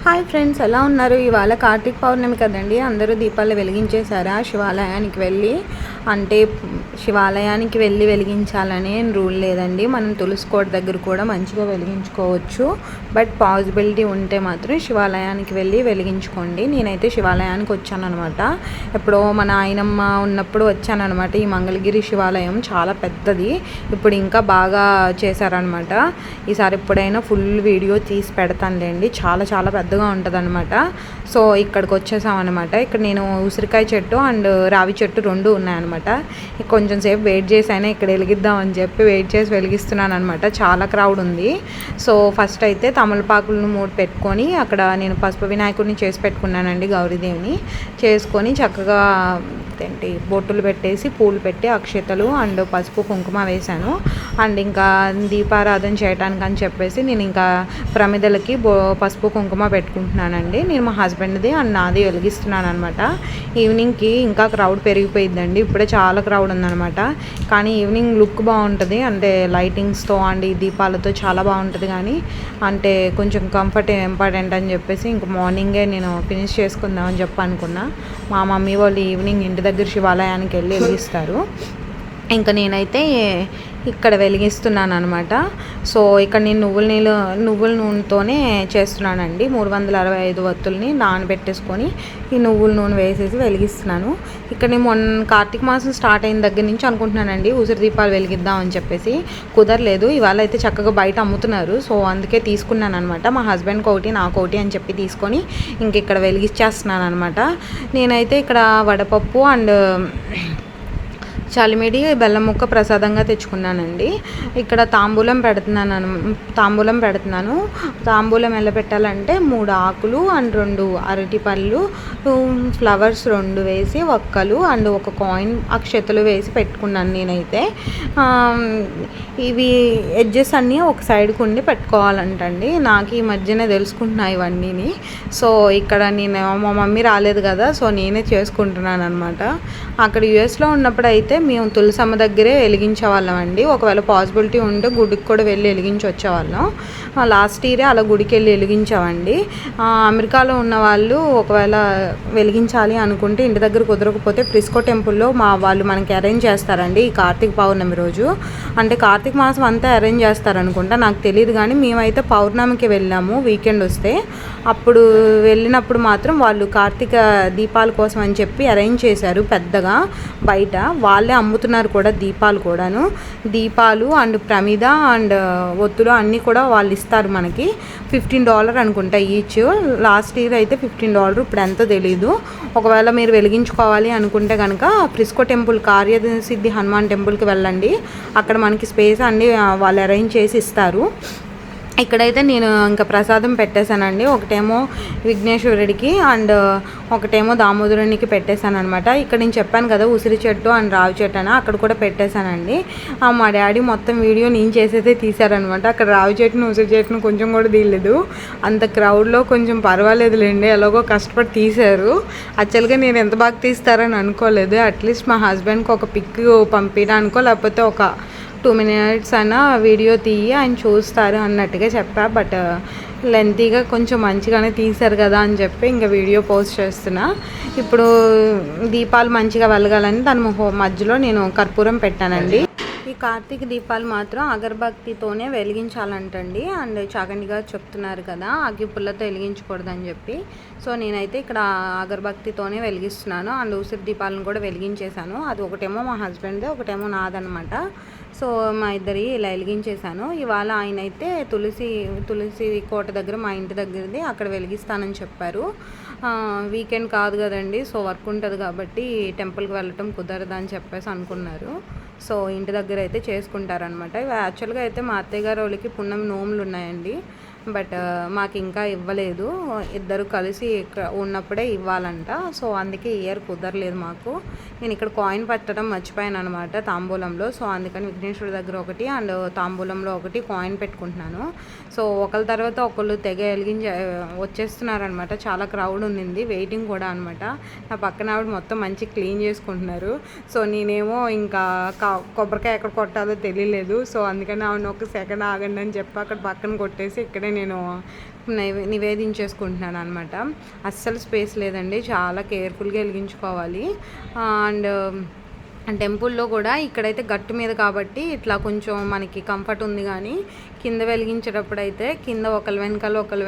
Hi friends, ఎలా ఉన్నారు? ఇవాళ కార్తీక పౌర్ణమి కదండి. అందరూ దీపాలు వెలిగించేశారా? శివాలయానికి వెళ్ళి అంటే శివాలయానికి వెళ్ళి వెలిగించాలనే రూల్ లేదండి. మనం తులసి కోట దగ్గర కూడా మంచిగా వెలిగించుకోవచ్చు. బట్ పాసిబిలిటీ ఉంటే మాత్రం శివాలయానికి వెళ్ళి వెలిగించుకోండి. నేనైతే శివాలయానికి వచ్చానమాట. ఎప్పుడో మన ఆయనమ్మ ఉన్నప్పుడు వచ్చానమాట. ఈ మంగళగిరి శివాలయం చాలా పెద్దది. ఇప్పుడు ఇంకా బాగా చేశారనమాట. ఈసారి ఎప్పుడైనా ఫుల్ వీడియో తీసి పెడతానులేండి. చాలా చాలా పెద్దగా ఉంటుంది అనమాట. సో ఇక్కడికి వచ్చేసామన్నమాట. ఇక్కడ నేను ఉసిరికాయ చెట్టు అండ్ రావి చెట్టు రెండు ఉన్నాయన్నమాట. కొంచెం సేపు వెయిట్ చేసైనా ఇక్కడ వెలిగిద్దామని చెప్పి వెయిట్ చేసి వెలిగిస్తున్నాను అనమాట. చాలా క్రౌడ్ ఉంది. సో ఫస్ట్ అయితే తమలపాకులను 3 పెట్టుకొని అక్కడ నేను పసుపు వినాయకుడిని చేసి పెట్టుకున్నానండి. గౌరీదేవిని చేసుకొని చక్కగా ఏంటి బొట్టులు పెట్టేసి పూలు పెట్టి అక్షతలు అండ్ పసుపు కుంకుమ వేశాను. అండ్ ఇంకా దీపారాధన చేయడానికి అని చెప్పేసి నేను ఇంకా ప్రమిదలకి పసుపు కుంకుమ పెట్టుకుంటున్నానండి. నేను మా హస్బెండ్ది అండ్ నాది వెలిగిస్తున్నాను అనమాట. ఈవినింగ్కి ఇంకా క్రౌడ్ పెరిగిపోయిందండి. ఇప్పుడే చాలా క్రౌడ్ ఉందనమాట. కానీ ఈవినింగ్ లుక్ బాగుంటుంది. అంటే లైటింగ్స్తో అండ్ ఈ దీపాలతో చాలా బాగుంటుంది. కానీ అంటే కొంచెం కంఫర్ట్ ఇంపార్టెంట్ అని చెప్పేసి ఇంక మార్నింగే నేను ఫినిష్ చేసుకుందామని చెప్పి అనుకున్నా. మా మమ్మీ వాళ్ళు ఈవినింగ్ ఇంటి దగ్గర శివాలయానికి వెళ్ళి వెలిగిస్తారు. ఇంకా నేనైతే ఇక్కడ వెలిగిస్తున్నాను అనమాట. సో ఇక్కడ నేను నువ్వుల నూనెతోనే చేస్తున్నానండి. 365 వత్తుల్ని నానబెట్టేసుకొని ఈ నువ్వుల నూనె వేసేసి వెలిగిస్తున్నాను. ఇక్కడ నేను కార్తీక మాసం స్టార్ట్ అయిన దగ్గర నుంచి అనుకుంటున్నానండి ఉసిరి దీపాలు వెలిగిద్దాం అని చెప్పేసి. కుదరలేదు. ఇవాళ అయితే చక్కగా బయట అమ్ముతున్నారు. సో అందుకే తీసుకున్నాను అనమాట. మా హస్బెండ్కి ఒకటి నాకు ఒకటి అని చెప్పి తీసుకొని ఇంక ఇక్కడ వెలిగించేస్తున్నాను అనమాట. నేనైతే ఇక్కడ వడపప్పు అండ్ చలిమిడి బెల్లం ముక్క ప్రసాదంగా తెచ్చుకున్నానండి. ఇక్కడ తాంబూలం పెడుతున్నాను. తాంబూలం ఎలా పెట్టాలంటే 3 ఆకులు అండ్ 2 అరటిపళ్ళు, ఫ్లవర్స్ 2 వేసి ఒక్కలు అండ్ 1 కాయిన్ అక్షతలు వేసి పెట్టుకున్నాను నేనైతే. ఇవి ఎడ్జెస్ అన్నీ ఒక సైడ్కి ఉండి పెట్టుకోవాలంటండి. నాకు ఈ మధ్యనే తెలుసుకుంటున్నా ఇవన్నీని. సో ఇక్కడ మా మమ్మీ రాలేదు కదా, సో నేనే చేసుకుంటున్నాను అనమాట. అక్కడ యూఎస్లో ఉన్నప్పుడు అయితే మేము తులసమ్మ దగ్గరే వెలిగించేవాళ్ళం అండి. ఒకవేళ పాసిబిలిటీ ఉంటే గుడికి కూడా వెళ్ళి వెలిగించి వచ్చేవాళ్ళం. లాస్ట్ ఇయరే అలా గుడికి వెళ్ళి వెలిగించామండి. అమెరికాలో ఉన్న వాళ్ళు ఒకవేళ వెలిగించాలి అనుకుంటే ఇంటి దగ్గర కుదరకపోతే ఫ్రిస్కో టెంపుల్లో వాళ్ళు మనకి అరేంజ్ చేస్తారండి. ఈ కార్తీక పౌర్ణమి రోజు అంటే కార్తీక మాసం అంతా అరేంజ్ చేస్తారనుకుంటా, నాకు తెలియదు. కానీ మేమైతే పౌర్ణమికి వెళ్ళాము వీకెండ్ వస్తే. అప్పుడు వెళ్ళినప్పుడు మాత్రం వాళ్ళు కార్తీక దీపాల కోసం అని చెప్పి అరేంజ్ చేశారు పెద్దగా బయట. వాళ్ళే అమ్ముతున్నారు కూడా దీపాలు అండ్ ప్రమిద అండ్ ఒత్తులు అన్నీ కూడా వాళ్ళు ఇస్తారు మనకి. $15 అనుకుంటా ఈచ్. లాస్ట్ ఇయర్ అయితే $15. ఇప్పుడు ఎంతో తెలీదు. ఒకవేళ మీరు వెలిగించుకోవాలి అనుకుంటే కనుక ఫ్రిస్కో టెంపుల్ కార్యసిద్ధి హనుమాన్ టెంపుల్కి వెళ్ళండి. అక్కడ మనకి స్పేస్ అన్నీ వాళ్ళు అరేంజ్ చేసి ఇస్తారు. ఇక్కడైతే నేను ఇంకా ప్రసాదం పెట్టేశానండి. ఒకటేమో విఘ్నేశ్వరుడికి అండ్ ఒకటేమో దామోదరునికి పెట్టేశాను అనమాట. ఇక్కడ నేను చెప్పాను కదా ఉసిరి చెట్టు అండ్ రావి చెట్టు అని, అక్కడ కూడా పెట్టేశానండి. మా డాడీ మొత్తం వీడియో నేను చేసేదే తీశారనమాట. అక్కడ రావి చెట్టును ఉసిరి చెట్టును కొంచెం కూడా తీయలేదు. అంత క్రౌడ్లో కొంచెం పర్వాలేదులేండి, ఎలాగో కష్టపడి తీశారు. యాక్చువల్గా నేను ఎంత బాగా తీస్తారని అనుకోలేదు. అట్లీస్ట్ మా హస్బెండ్కి ఒక పిక్ పంపించడానికో లేకపోతే ఒక 2 minutes అయినా వీడియో తీయి ఆయన చూస్తారు అన్నట్టుగా చెప్పా. బట్ లెంతీగా కొంచెం మంచిగానే తీశారు కదా అని చెప్పి ఇంకా వీడియో పోస్ట్ చేస్తున్నా. ఇప్పుడు దీపాలు మంచిగా వెలగాలని దాని మధ్యలో నేను కర్పూరం పెట్టానండి. ఈ కార్తీక దీపాలు మాత్రం అగరబత్తితోనే వెలిగించాలంటండి. అండ్ చాగండి గారు చెప్తున్నారు కదా అగ్గి పుల్లతో వెలిగించకూడదని చెప్పి. సో నేనైతే ఇక్కడ అగరబత్తితోనే వెలిగిస్తున్నాను. అండ్ ఉసిరి దీపాలను కూడా వెలిగించేశాను. అది ఒకటేమో మా హస్బెండ్ది, ఒకటేమో నాదనమాట. సో మా ఇద్దరి ఇలా వెలిగించేశాను. ఇవాళ ఆయన అయితే తులసి కోట దగ్గర మా ఇంటి దగ్గరది అక్కడ వెలిగిస్తానని చెప్పారు. వీకెండ్ కాదు కదండి, సో వర్క్ ఉంటుంది కాబట్టి టెంపుల్కి వెళ్ళటం కుదరదని చెప్పేసి అనుకున్నారు. సో ఇంటి దగ్గర అయితే చేసుకుంటారనమాట. యాక్చువల్గా అయితే మా అత్తయ్య గారు వాళ్ళకి పున్నమి నోములు ఉన్నాయండి. బట్ మాకు ఇంకా ఇవ్వలేదు. ఇద్దరు కలిసి ఉన్నప్పుడే ఇవ్వాలంట. సో అందుకే ఇయర్ కుదరలేదు మాకు. నేను ఇక్కడ కాయిన్ పెట్టడం మర్చిపోయాను అనమాట తాంబూలంలో. సో అందుకని విఘ్నేశ్వరుడి దగ్గర ఒకటి అండ్ తాంబూలంలో ఒకటి కాయిన్ పెట్టుకుంటున్నాను. సో ఒకరి తర్వాత ఒకళ్ళు తెగ వచ్చేస్తున్నారనమాట. చాలా క్రౌడ్ ఉంది, వెయిటింగ్ కూడా అనమాట. నా పక్కన ఆవిడ మొత్తం మంచి క్లీన్ చేసుకుంటున్నారు. సో నేనేమో ఇంకా కొబ్బరికాయ ఎక్కడ కొట్టాలో తెలియలేదు. సో అందుకని ఆవిడ ఒక సెకండ్ ఆగండి అని చెప్పి అక్కడ పక్కన కొట్టేసి ఇక్కడే నేను నివేదించేసుకుంటున్నాను అనమాట. అస్సలు స్పేస్ లేదండి, చాలా కేర్ఫుల్గా వెలిగించుకోవాలి. అండ్ టెంపుల్లో కూడా ఇక్కడైతే గట్టు మీద కాబట్టి ఇట్లా కొంచెం మనకి కంఫర్ట్ ఉంది, కానీ కింద వెలిగించేటప్పుడు అయితే కింద ఒకళ్ళు వెనకాల ఒకళ్ళు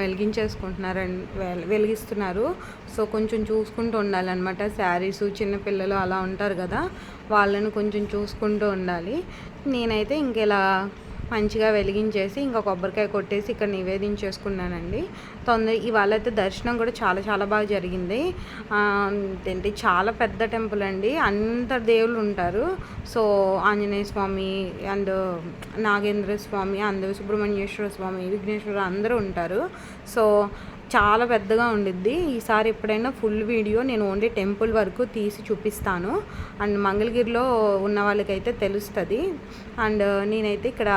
వెలిగిస్తున్నారు. సో కొంచెం చూసుకుంటూ ఉండాలన్నమాట. శారీస్ చిన్నపిల్లలు అలా ఉంటారు కదా, వాళ్ళని కొంచెం చూసుకుంటూ ఉండాలి. నేనైతే ఇంకెలా మంచిగా వెలిగించేసి ఇంకా కొబ్బరికాయ కొట్టేసి ఇక్కడ నివేదించేసుకున్నానండి. ఇవాళ అయితే దర్శనం కూడా చాలా చాలా బాగా జరిగింది. ఏంటి చాలా పెద్ద టెంపుల్ అండి, అంత దేవుళ్ళు ఉంటారు. So Anjaneya Swami and Nagendra Swami, and Subrahmanyeswara Swami, Vighneswara అందరూ ఉంటారు. సో చాలా పెద్దగా ఉండిద్ది. ఈసారి ఎప్పుడైనా ఫుల్ వీడియో నేను ఓన్లీ టెంపుల్ వరకు తీసి చూపిస్తాను. అండ్ మంగళగిరిలో ఉన్న వాళ్ళకైతే తెలుస్తుంది. అండ్ నేనైతే ఇక్కడ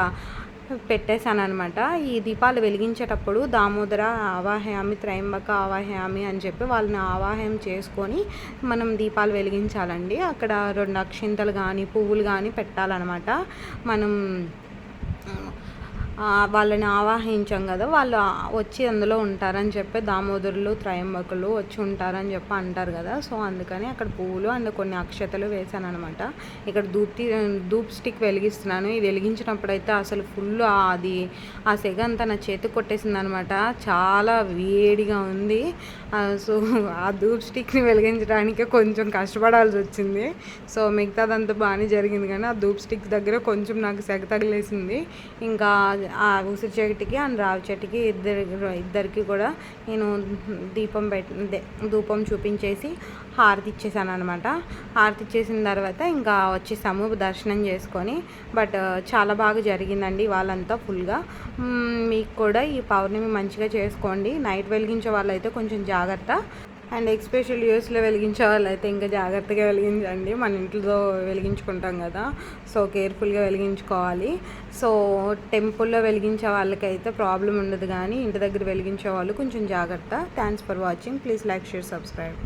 పెట్టేశాను అనమాట. ఈ దీపాలు వెలిగించేటప్పుడు దామోదర ఆవాహయామి, త్రయంబక ఆవాహయామి అని చెప్పి వాళ్ళని ఆవాహయం చేసుకొని మనం దీపాలు వెలిగించాలండి. అక్కడ 2 అక్షింతలు కానీ పువ్వులు కానీ పెట్టాలన్నమాట. మనం వాళ్ళని ఆవాహించాం కదా, వాళ్ళు వచ్చి అందులో ఉంటారని చెప్పి దామోదరులు త్రయంబకులు వచ్చి ఉంటారని చెప్పి అంటారు కదా. సో అందుకని అక్కడ పువ్వులు అండ్ కొన్ని అక్షతలు వేసాను అనమాట. ఇక్కడ ధూప్ స్టిక్ వెలిగిస్తున్నాను. ఇది వెలిగించినప్పుడు అయితే అసలు ఫుల్ ఆ సెగ అంతా నా చేతికి కొట్టేసింది అనమాట. చాలా వేడిగా ఉంది. సో ఆ ధూప్ స్టిక్ని వెలిగించడానికి కొంచెం కష్టపడాల్సి వచ్చింది. సో మిగతాదంతా బాగానే జరిగింది, కానీ ఆ ధూప్ స్టిక్ దగ్గర కొంచెం నాకు సెగ తగిలేసింది. ఇంకా ఆ ఉసిరి చెట్టుకి అండ్ రావి చెట్టుకి ఇద్దరికి కూడా నేను ధూపం చూపించేసి హారతి ఇచ్చేసాను అనమాట. హారతి ఇచ్చేసిన తర్వాత ఇంకా వచ్చేసాము దర్శనం చేసుకొని. బట్ చాలా బాగా జరిగిందండి వాళ్ళంతా ఫుల్గా. మీకు కూడా ఈ పౌర్ణమి మంచిగా చేసుకోండి. నైట్ వెలిగించే వాళ్ళైతే కొంచెం జాగ్రత్త, అండ్ ఎస్పెషల్ యూఎస్లో వెలిగించే వాళ్ళు అయితే ఇంకా జాగ్రత్తగా వెలిగించండి. మన ఇంట్లో వెలిగించుకుంటాం కదా, సో కేర్ఫుల్గా వెలిగించుకోవాలి. సో టెంపుల్లో వెలిగించే వాళ్ళకైతే ప్రాబ్లం ఉండదు, కానీ ఇంటి దగ్గర వెలిగించే వాళ్ళు కొంచెం జాగ్రత్త. Thanks for watching. Please like, share, subscribe.